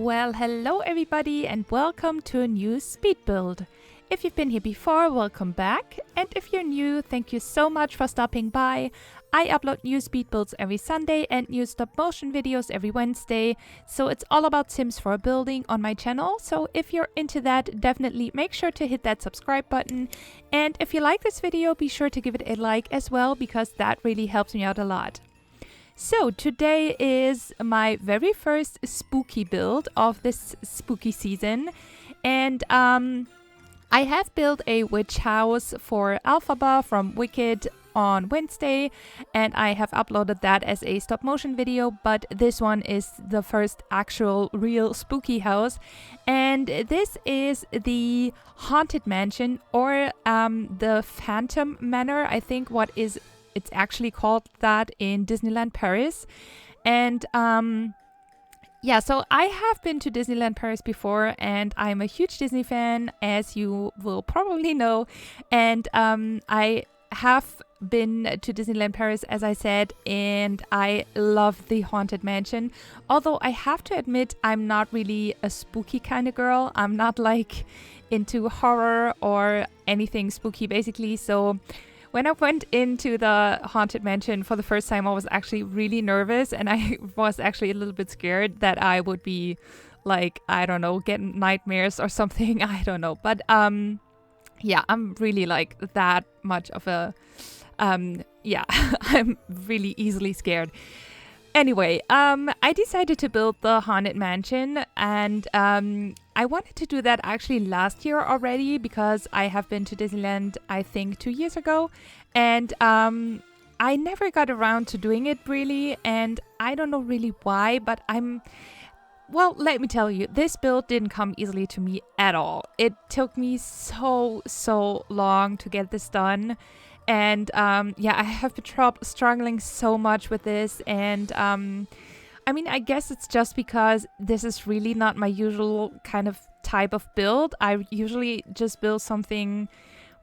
Well, hello everybody and welcome to a new speed build. If you've been here before, welcome back. And if you're new, thank you so much for stopping by. I upload new speed builds every Sunday and new stop motion videos every Wednesday. So it's all about Sims for building on my channel. So if you're into that, definitely make sure to hit that subscribe button. And if you like this video, be sure to give it a like as well, because that really helps me out a lot. So today is my very first spooky build of this spooky season, and I have built a witch house for Alphaba from Wicked on Wednesday, and I have uploaded that as a stop motion video, but this one is the first actual real spooky house, and this is the Haunted Mansion, or the Phantom Manor, I think it's actually called that in Disneyland Paris. And yeah, so I have been to Disneyland Paris before, and I'm a huge Disney fan, as you will probably know. And I have been to Disneyland Paris, as I said, and I love the Haunted Mansion. Although I have to admit, I'm not really a spooky kind of girl. I'm not like into horror or anything spooky, basically. So when I went into the Haunted Mansion for the first time, I was actually really nervous, and I was actually a little bit scared that I would be like, I don't know, getting nightmares or something. I don't know. But yeah, I'm really like that much of a, yeah, I'm really easily scared. Anyway, I decided to build the Haunted Mansion, and I wanted to do that actually last year already, because I have been to Disneyland, I think 2 years ago, and I never got around to doing it really, and I don't know really why, but well, let me tell you, this build didn't come easily to me at all. It took me so long to get this done. And yeah, I have been struggling so much with this, and I mean, I guess it's just because this is really not my usual kind of type of build. I usually just build something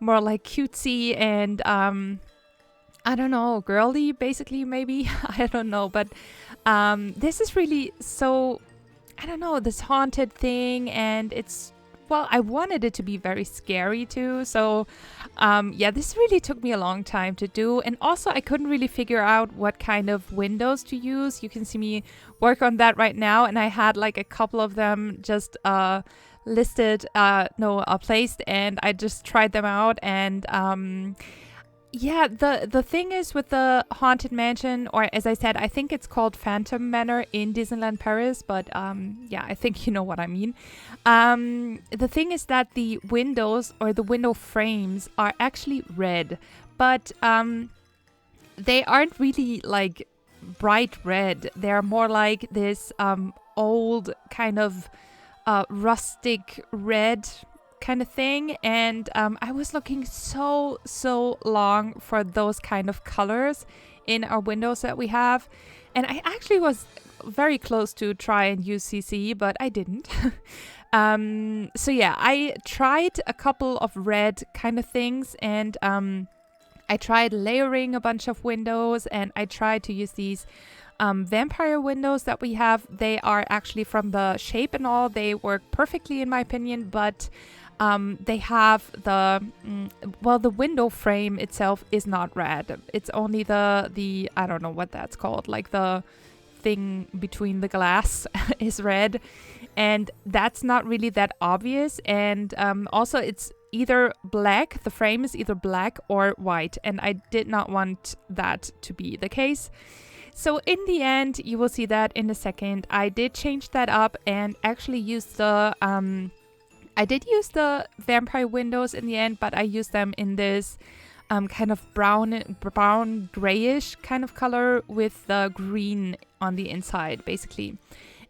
more like cutesy and I don't know, girly, basically, maybe. I don't know, but this is really so, I don't know, this haunted thing, and it's, well, I wanted it to be very scary too, so yeah, this really took me a long time to do, and also I couldn't really figure out what kind of windows to use. You can see me work on that right now, and I had like a couple of them just placed, and I just tried them out, and yeah, the thing is with the Haunted Mansion, or as I said, I think it's called Phantom Manor in Disneyland Paris, but yeah, I think you know what I mean. The thing is that the windows or the window frames are actually red, but they aren't really like bright red. They're more like this old kind of rustic red kind of thing, and I was looking so long for those kind of colors in our windows that we have, and I actually was very close to try and use CC, but I didn't. So yeah, I tried a couple of red kind of things, and I tried layering a bunch of windows, and I tried to use these vampire windows that we have. They are actually from the shape and all, they work perfectly in my opinion, but they have the well, the window frame itself is not red. It's only the I don't know what that's called, like the thing between the glass is red, and that's not really that obvious. And also it's either black, the frame is either black or white, and I did not want that to be the case. So in the end, you will see that in a second, I did change that up and actually use the I did use the vampire windows in the end, but I used them in this kind of brown grayish kind of color with the green on the inside, basically.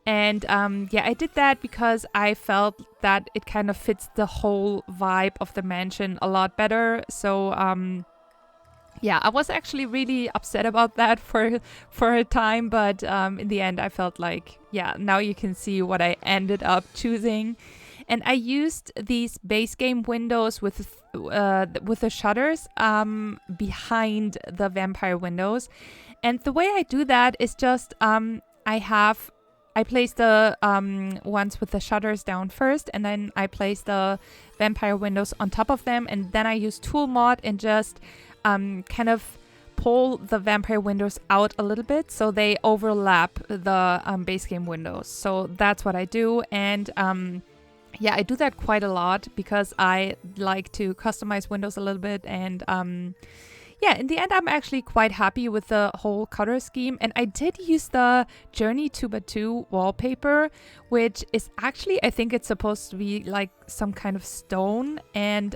And yeah, I did that because I felt that it kind of fits the whole vibe of the mansion a lot better. So yeah, I was actually really upset about that for a time, but in the end I felt like, yeah, now you can see what I ended up choosing. And I used these base game windows with the shutters behind the vampire windows. And the way I do that is just I I placed the ones with the shutters down first, and then I placed the vampire windows on top of them, and then I used tool mod and just kind of pull the vampire windows out a little bit so they overlap the base game windows. So that's what I do, and yeah, I do that quite a lot because I like to customize windows a little bit, and yeah, in the end, I'm actually quite happy with the whole color scheme. And I did use the Journey 2x2 wallpaper, which is actually, I think it's supposed to be like some kind of stone. And,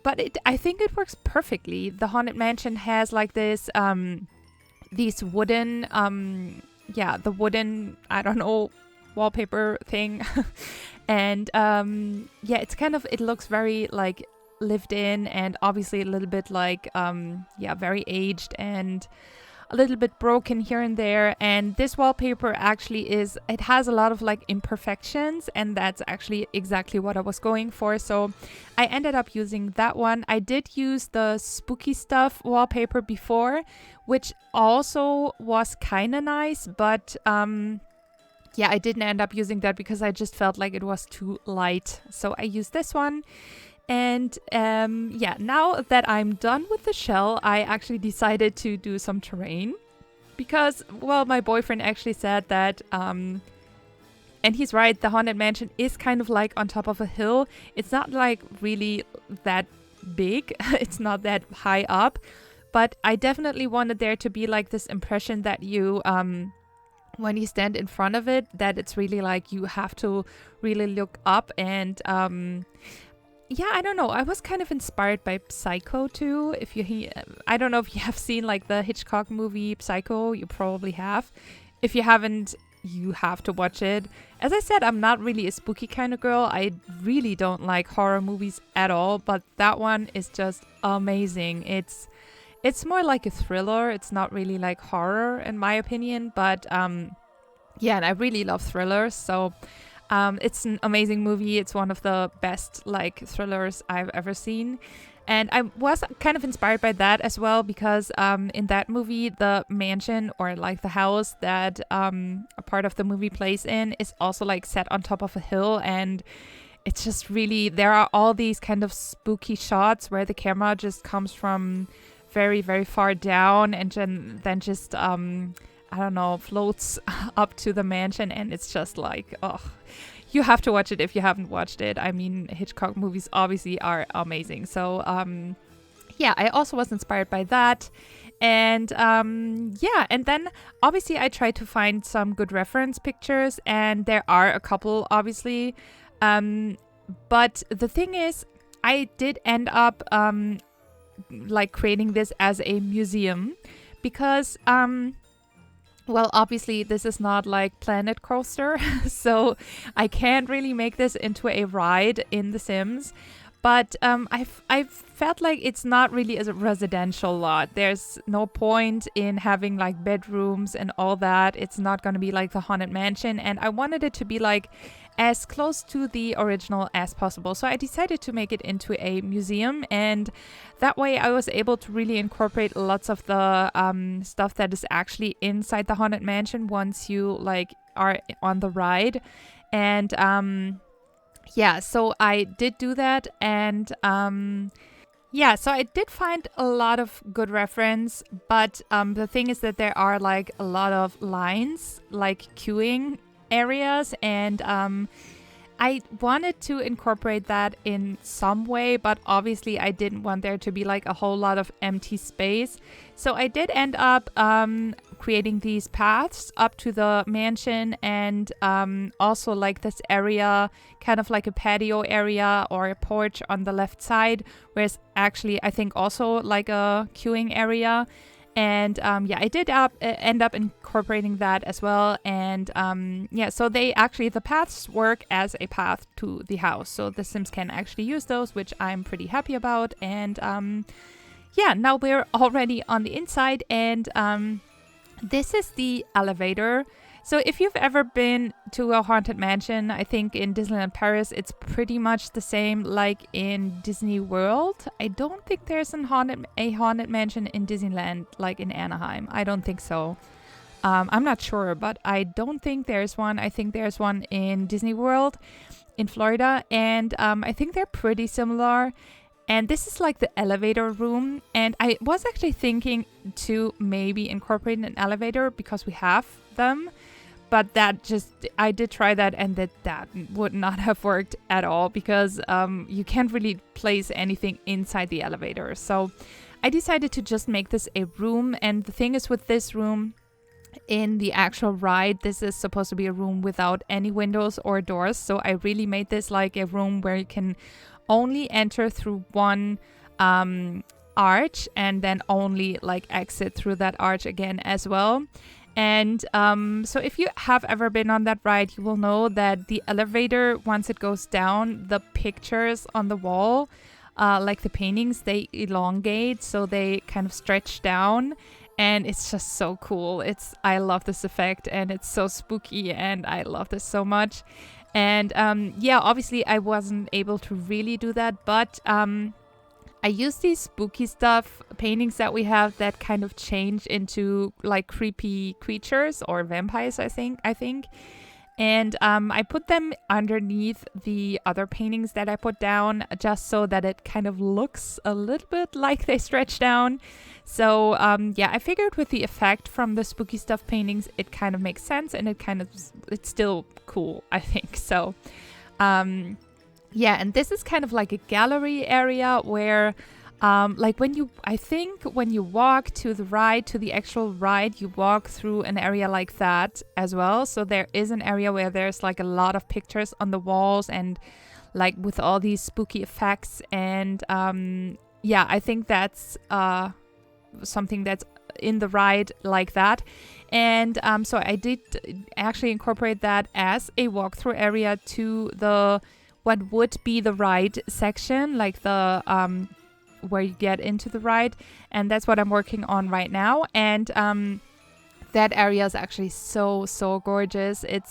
but I think it works perfectly. The Haunted Mansion has like this, these wooden, yeah, the wooden, I don't know, wallpaper thing. And, yeah, it's kind of, it looks very like lived in, and obviously a little bit like yeah, very aged and a little bit broken here and there. And this wallpaper actually is, it has a lot of like imperfections, and that's actually exactly what I was going for, so I ended up using that one. I did use the Spooky Stuff wallpaper before, which also was kind of nice, but yeah, I didn't end up using that because I just felt like it was too light, so I used this one. And yeah, now that I'm done with the shell, I actually decided to do some terrain because, well, my boyfriend actually said that, and he's right, the Haunted Mansion is kind of like on top of a hill. It's not like really that big, it's not that high up, but I definitely wanted there to be like this impression that you, when you stand in front of it, that it's really like you have to really look up. And yeah, I don't know. I was kind of inspired by Psycho too. If you, I don't know if you have seen like the Hitchcock movie Psycho. You probably have. If you haven't, you have to watch it. As I said, I'm not really a spooky kind of girl. I really don't like horror movies at all. But that one is just amazing. It's more like a thriller. It's not really like horror in my opinion. But yeah, and I really love thrillers. So it's an amazing movie. It's one of the best like thrillers I've ever seen. And I was kind of inspired by that as well because in that movie, the mansion or like the house that a part of the movie plays in is also like set on top of a hill. And it's just really, there are all these kind of spooky shots where the camera just comes from very, very far down and then just, I don't know, floats up to the mansion, and it's just like, oh, you have to watch it if you haven't watched it. I mean, Hitchcock movies obviously are amazing. So, yeah, I also was inspired by that. And yeah, and then obviously I tried to find some good reference pictures, and there are a couple, obviously. But the thing is, I did end up like creating this as a museum because well, obviously this is not like Planet Coaster, so I can't really make this into a ride in The Sims. But I've felt like it's not really a residential lot. There's no point in having like bedrooms and all that. It's not going to be like the Haunted Mansion, and I wanted it to be like as close to the original as possible. So I decided to make it into a museum, and that way I was able to really incorporate lots of the stuff that is actually inside the Haunted Mansion once you like are on the ride. And yeah, so I did do that, and yeah, so I did find a lot of good reference, but the thing is that there are like a lot of lines, like queuing areas, and I wanted to incorporate that in some way, but obviously I didn't want there to be like a whole lot of empty space. So I did end up creating these paths up to the mansion, and also like this area, kind of like a patio area or a porch on the left side, where's actually I think also like a queuing area. And yeah, I did end up incorporating that as well. And yeah, so they actually, the paths work as a path to the house. So the Sims can actually use those, which I'm pretty happy about. And yeah, now we're already on the inside, and this is the elevator. So if you've ever been to a haunted mansion, I think in Disneyland Paris, it's pretty much the same like in Disney World. I don't think there's a haunted mansion in Disneyland like in Anaheim. I don't think so. I'm not sure, but I don't think there's one. I think there's one in Disney World in Florida, and I think they're pretty similar. And this is like the elevator room, and I was actually thinking to maybe incorporate an elevator because we have them, but that just, I did try that, and that would not have worked at all because you can't really place anything inside the elevator. So I decided to just make this a room, and the thing is with this room, in the actual ride, this is supposed to be a room without any windows or doors. So I really made this like a room where you can only enter through one arch and then only like exit through that arch again as well. And so if you have ever been on that ride, you will know that the elevator, once it goes down, the pictures on the wall, like the paintings, they elongate, so they kind of stretch down. And it's just so cool. I love this effect, and it's so spooky, and I love this so much. And yeah, obviously I wasn't able to really do that, but I used these spooky stuff paintings that we have that kind of change into like creepy creatures or vampires, I think. And I put them underneath the other paintings that I put down just so that it kind of looks a little bit like they stretch down. So yeah, I figured with the effect from the spooky stuff paintings, it kind of makes sense, and it's still cool, I think. So yeah, and this is kind of like a gallery area where like when you walk to the ride, to the actual ride, you walk through an area like that as well. So there is an area where there's like a lot of pictures on the walls and like with all these spooky effects. And yeah, I think that's something that's in the ride like that. And so I did actually incorporate that as a walkthrough area to the what would be the ride section, like the where you get into the ride, and that's what I'm working on right now. And that area is actually so gorgeous. It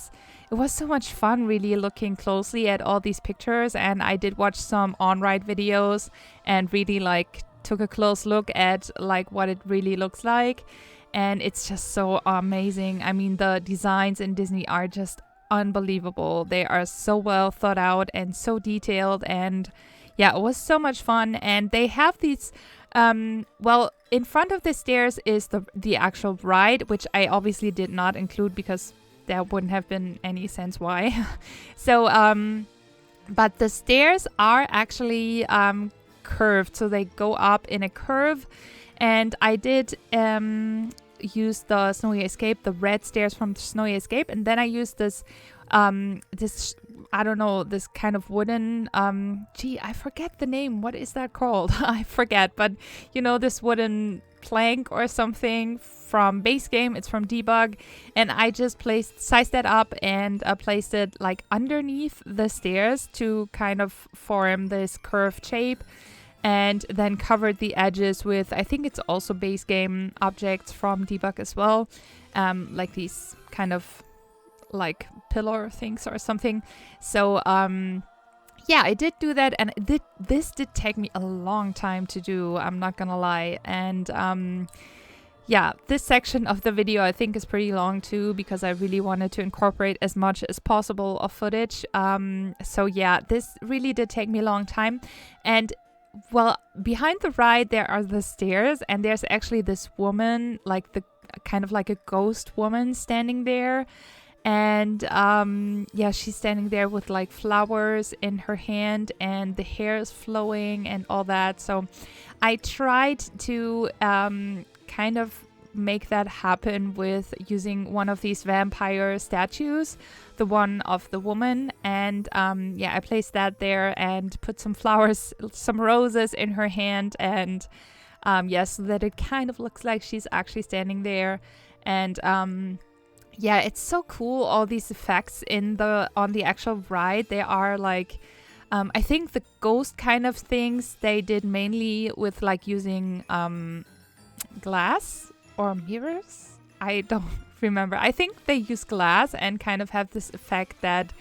was so much fun really looking closely at all these pictures, and I did watch some on-ride videos and really like took a close look at like what it really looks like, and it's just so amazing. I mean, the designs in Disney are just unbelievable. They are so well thought out and so detailed, and yeah, it was so much fun. And they have these well, in front of the stairs is the actual ride, which I obviously did not include because there wouldn't have been any sense why. So but the stairs are actually curved, so they go up in a curve, and I did use the Snowy Escape, the red stairs from Snowy Escape, and then I used this this, I don't know, this kind of wooden I forget the name, what is that called? I forget, but you know, this wooden plank or something from base game, it's from debug, and I just sized that up and placed it like underneath the stairs to kind of form this curved shape, and then covered the edges with, I think it's also base game objects from debug as well, like these kind of like pillar things or something. So yeah, I did do that, and this did take me a long time to do, I'm not gonna lie. And yeah, this section of the video I think is pretty long too, because I really wanted to incorporate as much as possible of footage. So yeah, this really did take me a long time. And well, behind the ride there are the stairs, and there's actually this woman, like the kind of like a ghost woman standing there. And yeah, she's standing there with like flowers in her hand, and the hair is flowing and all that. So I tried to kind of make that happen with using one of these vampire statues, the one of the woman. And yeah, I placed that there and put some flowers, some roses in her hand, and yeah, so that it kind of looks like she's actually standing there. And yeah, it's so cool, all these effects on the actual ride. They are like I think the ghost kind of things they did mainly with like using glass or mirrors. I don't remember. I think they use glass and kind of have this effect that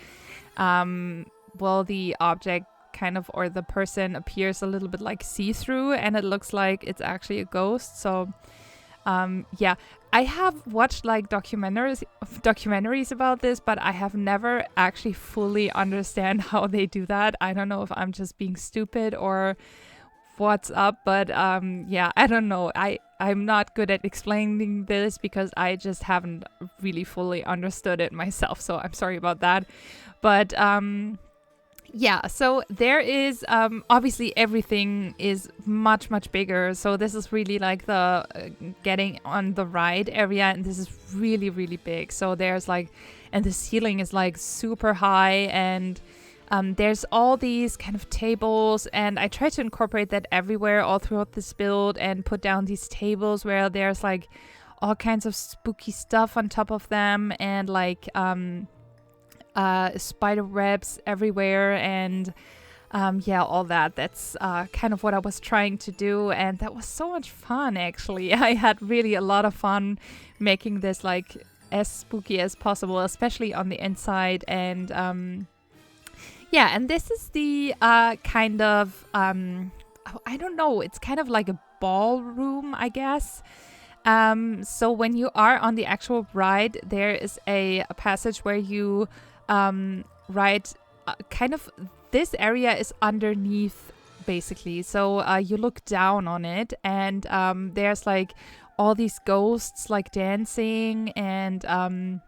well, the object kind of, or the person appears a little bit like see-through, and it looks like it's actually a ghost. So yeah, I have watched like documentaries about this, but I have never actually fully understand how they do that. I don't know if I'm just being stupid or what's up, but yeah, I don't know. I'm not good at explaining this because I just haven't really fully understood it myself, so I'm sorry about that. But yeah, so there is obviously everything is much bigger. So this is really like the getting on the ride area, and this is really big. So there's like, and the ceiling is like super high, and there's all these kind of tables, and I try to incorporate that everywhere all throughout this build and put down these tables where there's like all kinds of spooky stuff on top of them, and like spider webs everywhere, and yeah, all that. That's kind of what I was trying to do, and that was so much fun actually. I had really a lot of fun making this like as spooky as possible, especially on the inside. And yeah, and this is the kind of I don't know, it's kind of like a ballroom, I guess. So when you are on the actual ride, there is a passage where you ride kind of, this area is underneath basically. So you look down on it, and there's like all these ghosts like dancing, and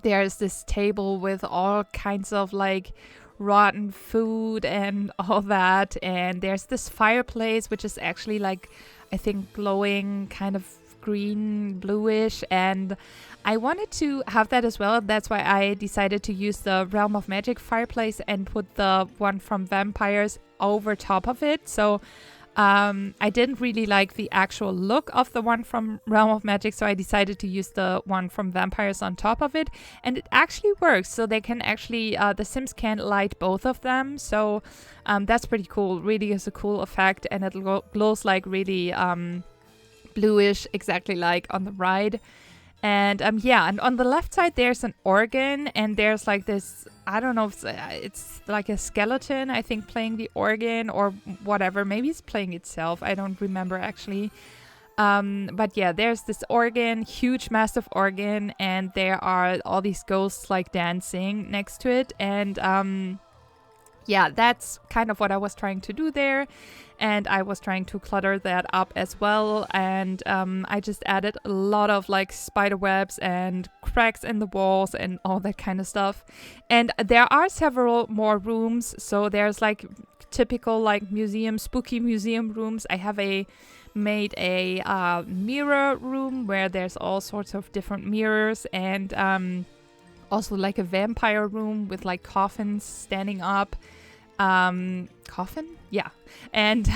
there's this table with all kinds of like rotten food and all that, and there's this fireplace which is actually like, I think, glowing kind of green bluish, and I wanted to have that as well. That's why I decided to use the Realm of Magic fireplace and put the one from Vampires over top of it. So I didn't really like the actual look of the one from Realm of Magic, so I decided to use the one from Vampires on top of it, and it actually works. So they can actually, the Sims can light both of them, so that's pretty cool. Really is a cool effect, and it glows like really bluish, exactly like on the ride. And yeah, and on the left side there's an organ, and there's like this, I don't know if it's like a skeleton, I think, playing the organ or whatever. Maybe it's playing itself, I don't remember actually. But yeah, there's this organ, huge massive organ, and there are all these ghosts like dancing next to it. And yeah, that's kind of what I was trying to do there, and I was trying to clutter that up as well. And I just added a lot of like spider webs and cracks in the walls and all that kind of stuff. And there are several more rooms, so there's like typical like museum, spooky museum rooms. I have made a mirror room where there's all sorts of different mirrors, and also like a vampire room with like coffins standing up. Coffin? Yeah. And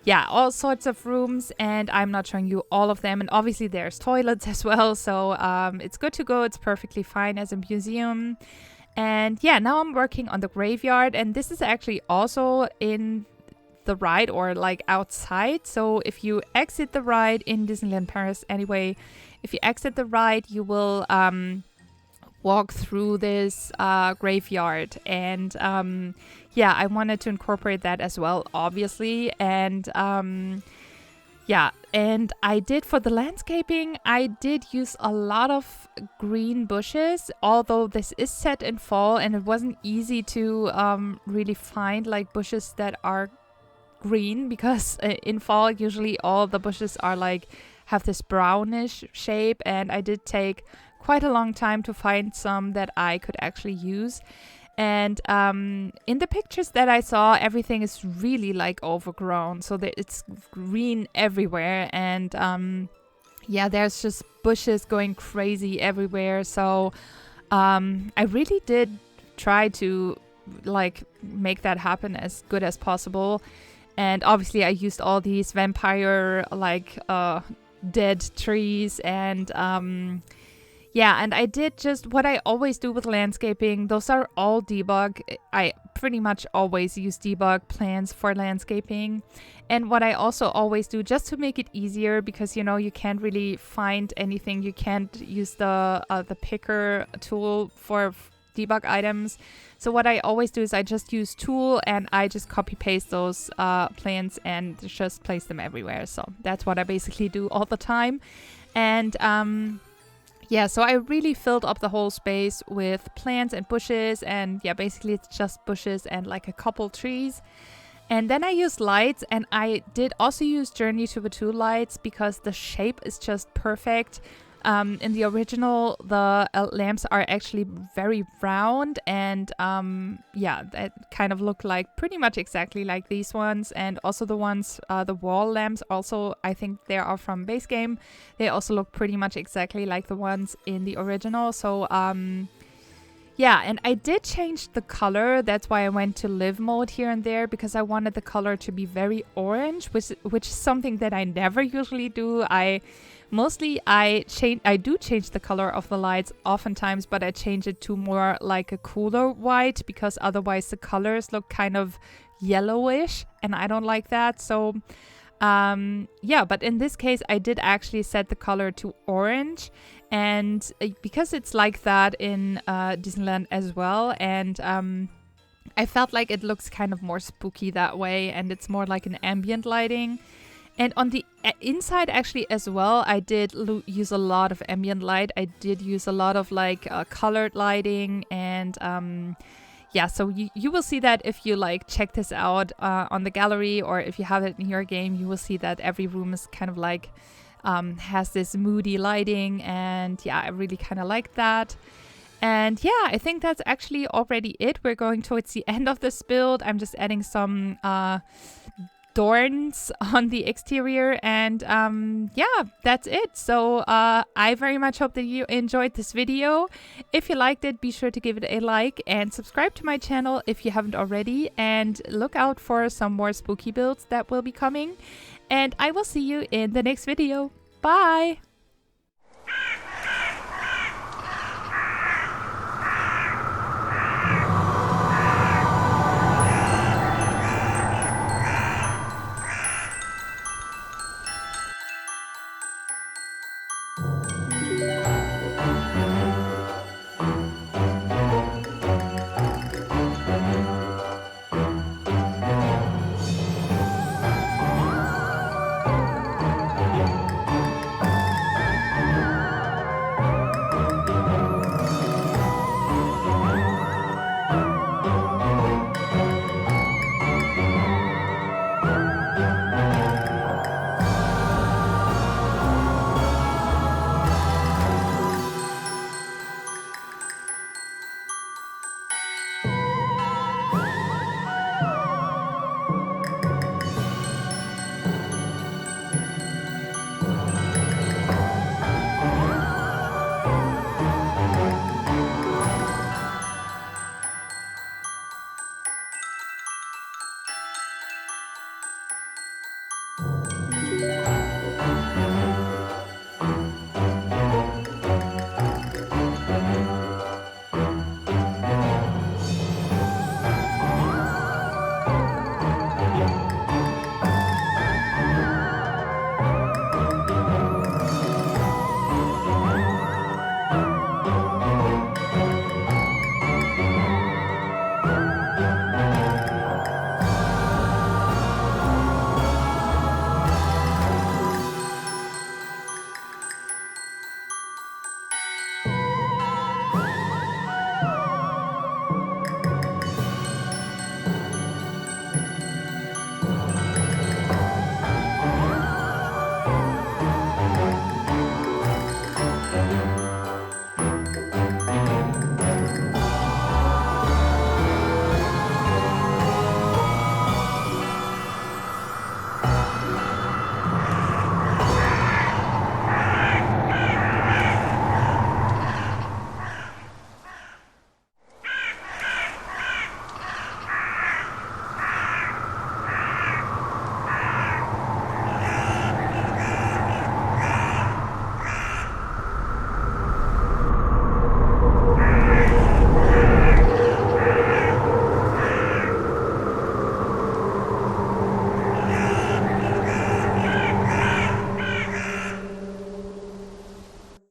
yeah, all sorts of rooms, and I'm not showing you all of them. And obviously there's toilets as well, so it's good to go. It's perfectly fine as a museum. And yeah, now I'm working on the graveyard, and this is actually also in the ride, or like outside. So if you exit the ride in Disneyland Paris anyway, if you exit the ride, you will walk through this graveyard, and yeah, I wanted to incorporate that as well, obviously. And yeah, and I did, for the landscaping, I did use a lot of green bushes, although this is set in fall, and it wasn't easy to really find like bushes that are green, because in fall usually all the bushes are like have this brownish shape, and I did take quite a long time to find some that I could actually use. And in the pictures that I saw, everything is really like overgrown, so that it's green everywhere. And yeah, there's just bushes going crazy everywhere. So I really did try to like make that happen as good as possible. And obviously I used all these vampire like dead trees, and yeah, and I did just what I always do with landscaping. Those are all debug. I pretty much always use debug plans for landscaping. And what I also always do, just to make it easier, because you know you can't really find anything, you can't use the picker tool for debug items. So what I always do is I just use tool and I just copy paste those plants and just place them everywhere. So that's what I basically do all the time. And yeah, so I really filled up the whole space with plants and bushes, and yeah, basically it's just bushes and like a couple trees. And then I used lights, and I did also use Journey to the 2 lights because the shape is just perfect. In the original, the lamps are actually very round, and yeah, that kind of look like pretty much exactly like these ones. And also the ones, the wall lamps also, I think they are from base game. They also look pretty much exactly like the ones in the original. So yeah, and I did change the color. That's why I went to live mode here and there, because I wanted the color to be very orange, which is something that I never usually do. I do change the color of the lights oftentimes, but I change it to more like a cooler white, because otherwise the colors look kind of yellowish and I don't like that. So yeah, but in this case I did actually set the color to orange, and because it's like that in Disneyland as well, and I felt like it looks kind of more spooky that way, and it's more like an ambient lighting. And on the inside actually as well, I did use a lot of ambient light. I did use a lot of like colored lighting, and yeah, so you will see that if you like check this out on the gallery, or if you have it in your game, you will see that every room is kind of like has this moody lighting, and yeah, I really kind of like that. And yeah, I think that's actually already it. We're going towards the end of this build. I'm just adding some thorns on the exterior, and yeah, that's it. So I very much hope that you enjoyed this video. If you liked it, be sure to give it a like and subscribe to my channel if you haven't already, and look out for some more spooky builds that will be coming, and I will see you in the next video. Bye!